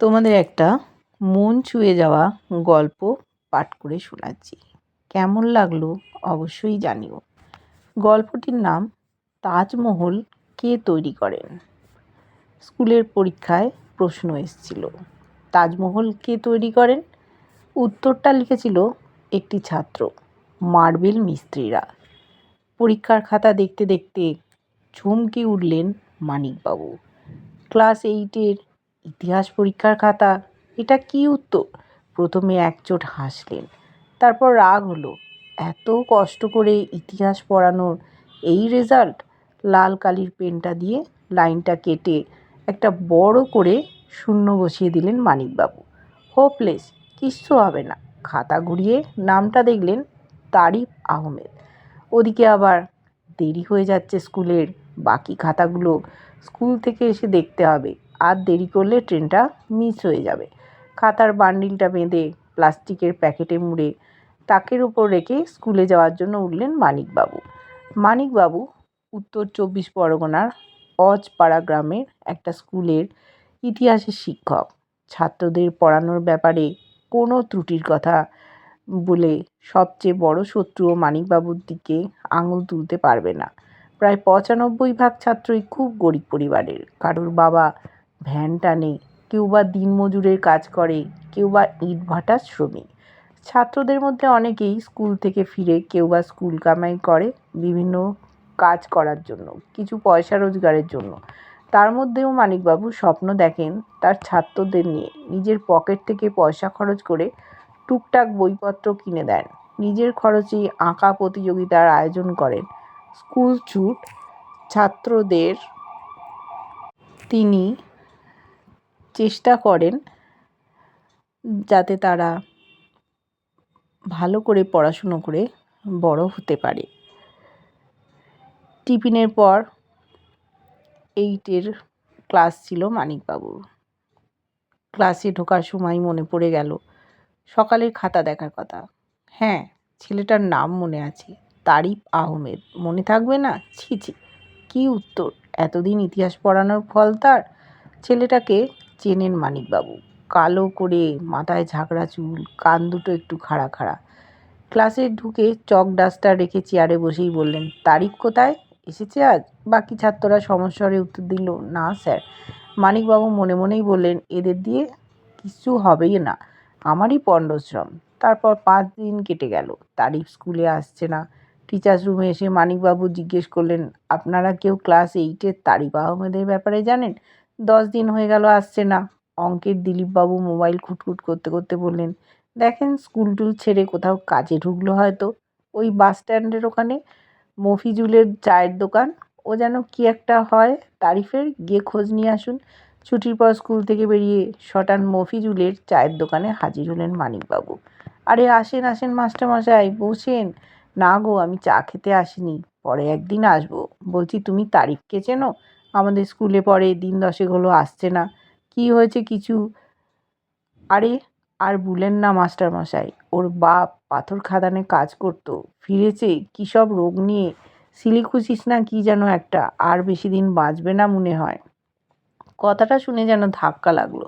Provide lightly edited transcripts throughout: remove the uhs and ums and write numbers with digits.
তোমাদের একটা মন ছুঁয়ে যাওয়া গল্প পাঠ করে শোনাচ্ছি। কেমন লাগলো অবশ্যই জানিও। গল্পটির নাম তাজমহল কে তৈরি করেন। স্কুলের পরীক্ষায় প্রশ্ন এসেছিল, তাজমহল কে তৈরি করেন। উত্তরটা লিখেছিল একটি ছাত্র, মার্বেল মিস্ত্রিরা। পরীক্ষার খাতা দেখতে দেখতে চমকে উঠলেন মানিকবাবু। ক্লাস 8-এর ইতিহাস পরীক্ষার খাতা, এটা কি উত্তর? প্রথমে একচোট হাসলেন, তারপর রাগ হলো। এত কষ্ট করে ইতিহাস পড়ানোর এই রেজাল্ট! লাল কালির পেনটা দিয়ে লাইনটা কেটে একটা বড় করে শূন্য বসিয়ে দিলেন মানিকবাবু। হোপলেস, কিচ্ছু হবে না। খাতা ঘুরিয়ে নামটা দেখলেন তারিফ আহমেদ। ওদিকে আবার দেরি হয়ে যাচ্ছে স্কুলের। বাকি খাতাগুলো স্কুল থেকে এসে দেখতে হবে, আর দেরি করলে ট্রেনটা মিস হয়ে যাবে। খাতার বান্ডিলটা বেঁধে প্লাস্টিকের প্যাকেটে মুড়ে তাকের উপর রেখে স্কুলে যাওয়ার জন্য উঠলেন মানিকবাবু। মানিকবাবু উত্তর 24 পরগনার অজপাড়া গ্রামের একটা স্কুলের ইতিহাসের শিক্ষক। ছাত্রদের পড়ানোর ব্যাপারে কোনো ত্রুটির কথা বলে সবচেয়ে বড় শত্রুও মানিকবাবুর দিকে আঙুল তুলতে পারবে না। প্রায় 95% ছাত্রই খুব গরিব পরিবারের। কারোর বাবা ভ্যান টানে, কেউ বা দিনমজুরের কাজ করে, কেউ বা ইটভাটার শ্রমিক। ছাত্রদের মধ্যে অনেকেই স্কুল থেকে ফিরে কেউ বা স্কুল কামাই করে বিভিন্ন কাজ করার জন্য, কিছু পয়সা রোজগারের জন্য। তার মধ্যেও মানিকবাবু স্বপ্ন দেখেন তার ছাত্রদের নিয়ে। নিজের পকেট থেকে পয়সা খরচ করে টুকটাক বইপত্র কিনে দেন। নিজের খরচে আঁকা প্রতিযোগিতার আয়োজন করেন। স্কুল ছুট ছাত্রদের তিনি চেষ্টা করেন যাতে তারা ভালো করে পড়াশুনো করে বড় হতে পারে। টিফিনের পর 8-এর ক্লাস ছিল মানিকবাবুর। ক্লাসে ঢোকার সময় মনে পড়ে গেল সকালের খাতা দেখার কথা। হ্যাঁ, ছেলেটার নাম মনে আছে, তারিফ আহমেদ। মনে থাকবে না? ছি ছি, কী উত্তর! এতদিন ইতিহাস পড়ানোর ফল তার। ছেলেটাকে চেনেন মানিকবাবু। কালো করে মাথায় ঝাঁকড়া চুল, কান দুটো একটু খাড়া খাড়া। ক্লাসে ঢুকে চক ডাস্টার রেখে চেয়ারে বসেই বললেন, তারিফ কোথায়? এসেছে আজ? বাকি ছাত্ররা সমস্বরে উত্তর দিল, না স্যার। মানিকবাবু মনে মনেই বললেন, এদের দিয়ে কিছু হবেই না, আমারই পণ্ডশ্রম। তারপর 5 দিন কেটে গেল, তারিফ স্কুলে আসছে না। টিচার্স রুমে এসে মানিকবাবু জিজ্ঞেস করলেন, আপনারা কেউ ক্লাস 8-এর তারিফ আহমেদের ব্যাপারে জানেন? 10 দিন হয়ে গেল আসছে না। অঙ্কের দিলীপবাবু মোবাইল খুটখুট করতে করতে বললেন, দেখেন স্কুল টুল ছেড়ে কোথাও কাজে ঢুকলো হয়তো। ওই বাস স্ট্যান্ডের ওখানে মফিজুলের চায়ের দোকান, ও যেন কি একটা হয় তারিফের, গিয়ে খোঁজ নিয়ে আসুন। ছুটির পর স্কুল থেকে বেরিয়ে শটান মফিজুলের চায়ের দোকানে হাজির হলেন মানিকবাবু। আরে আসেন আসেন মাস্টারমশাই, বসেন। না গো, আমি চা খেতে আসিনি, পরে একদিন আসবো। বলছি, তুমি তারিফকে চেনো? আমাদের স্কুলে পড়ে, দিন 10 হলো আসছে না। কি হয়েছে কিছু? আরে আর বলেন না মাস্টারমশাই, ওর বাপ পাথর খাদানে কাজ করতো, ফিরেছে কী সব রোগ নিয়ে, সিলিকোসিস না কি যেন একটা, আর বেশি দিন বাঁচবে না মনে হয়। কথাটা শুনে যেন ধাক্কা লাগলো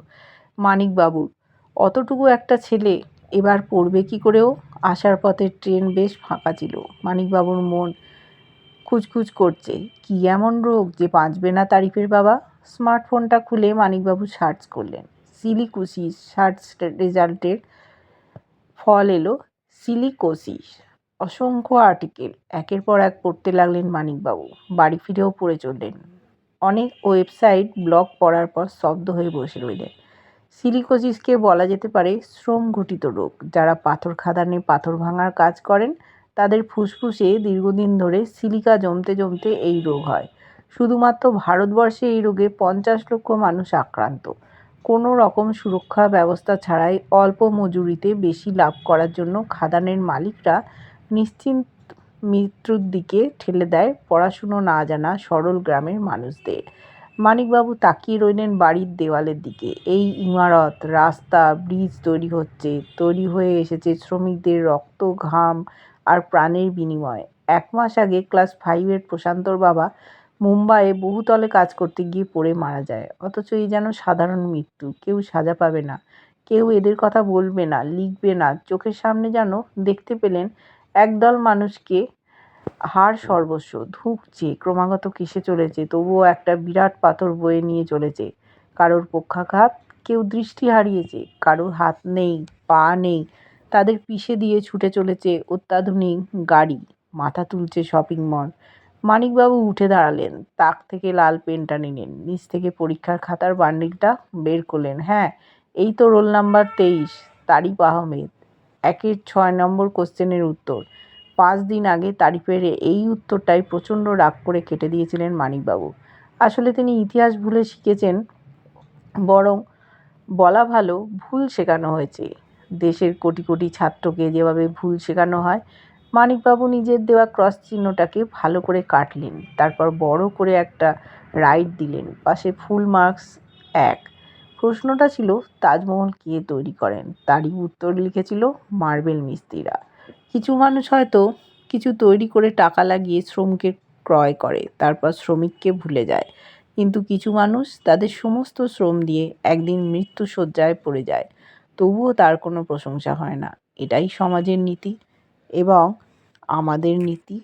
মানিকবাবুর। অতটুকু একটা ছেলে এবার পড়বে কি করেও? আসার পথে ট্রেন বেশ ফাঁকা ছিল। মানিকবাবুর মন খুচখুচ করছে, কি এমন রোগ যে বাঁচবে না তারিফের বাবা? স্মার্টফোনটা খুলে মানিকবাবু সার্চ করলেন। সিলিকোসিস। সার্চ রেজাল্টের ফল এলো সিলিকোসিস। অসংখ্য আর্টিকেল একের পর এক পড়তে লাগলেন মানিকবাবু। বাড়ি ফিরেও পড়ে চললেন। অনেক ওয়েবসাইট ব্লগ পড়ার পর স্তব্ধ হয়ে বসে রইলেন। সিলিকোসিসকে বলা যেতে পারে শ্রমঘটিত রোগ। যারা পাথর খাদানে পাথর ভাঙার কাজ করেন তাদের ফুসফুসে দীর্ঘদিন ধরে সিলিকা জমতে জমতে এই রোগ হয়। শুধুমাত্র ভারতবর্ষে এই রোগে 50 লক্ষ মানুষ আক্রান্ত। কোনো রকম সুরক্ষা ব্যবস্থা ছাড়াই অল্প মজুরিতে বেশি লাভ করার জন্য খাদানের মালিকরা নিশ্চিন্ত মৃত্যুর দিকে ঠেলে দেয় পড়াশুনো না জানা সরল গ্রামের মানুষদের। মানিকবাবু তাকিয়ে রইলেন বাড়ির দেওয়ালের দিকে। এই ইমারত, রাস্তা, ব্রিজ তৈরি হয়ে এসেছে শ্রমিকদের রক্ত, ঘাম আর প্রাণের বিনিময়ে। 1 মাস আগে ক্লাস 5-এর প্রশান্তর বাবা মুম্বাইয়ে বহুতলে কাজ করতে গিয়ে পড়ে মারা যায়। অথচ এই যেন সাধারণ মৃত্যু। কেউ সাজা পাবে না, কেউ এদের কথা বলবে না, লিখবে না। চোখের সামনে যেন দেখতে পেলেন একদল মানুষকে হাড় সর্বস্ব ধুঁকছে, ক্রমাগত কেসে চলেছে, তবুও একটা বিরাট পাথর বয়ে নিয়ে চলেছে। কারোর পক্ষাঘাত, কেউ দৃষ্টি হারিয়েছে, কারোর হাত নেই, পা নেই, তাদের পিষে দিয়ে ছুটে চলেছে অত্যাধুনিক গাড়ি, মাথা তুলছে শপিং মল। মানিকবাবু উঠে দাঁড়ালেন, তাক থেকে লাল পেনটা নিলেন, নিচ থেকে পরীক্ষার খাতার বান্ডিলটা বের করলেন। হ্যাঁ, এই তো রোল নাম্বার 23, তারিফ আহমেদ। 1-এর 6 নম্বর কোশ্চেনের উত্তর। 5 দিন আগে তারিফের এই উত্তরটাই প্রচণ্ড রাগ করে কেটে দিয়েছিলেন মানিকবাবু। আসলে তিনি ইতিহাস ভুলে শিখেছেন, বরং বলা ভালো ভুল শেখানো হয়েছে। দেশের কোটি কোটি ছাত্রকে যেভাবে ভুল শেখানো হয়, মানিকবাবু নিজের দেওয়া ক্রস চিহ্নটাকে ভালো করে কাটলেন, তারপর বড় করে একটা রাইট দিলেন, পাশে ফুল মার্কস 1। প্রশ্নটা ছিল, তাজমহল কে তৈরি করেন? তারই উত্তর লিখেছিল মার্বেল মিস্ত্রিরা। কিছু মানুষ হয়তো কিছু তৈরি করে টাকা লাগিয়ে শ্রমকে ক্রয় করে, তারপর শ্রমিককে ভুলে যায়। কিন্তু কিছু মানুষ তাদের সমস্ত শ্রম দিয়ে একদিন মৃত্যুশয্যায় পড়ে যায়, তবুও তার কোনো প্রশংসা হয় না। এটাই সমাজের নীতি এবং আমাদের নীতি।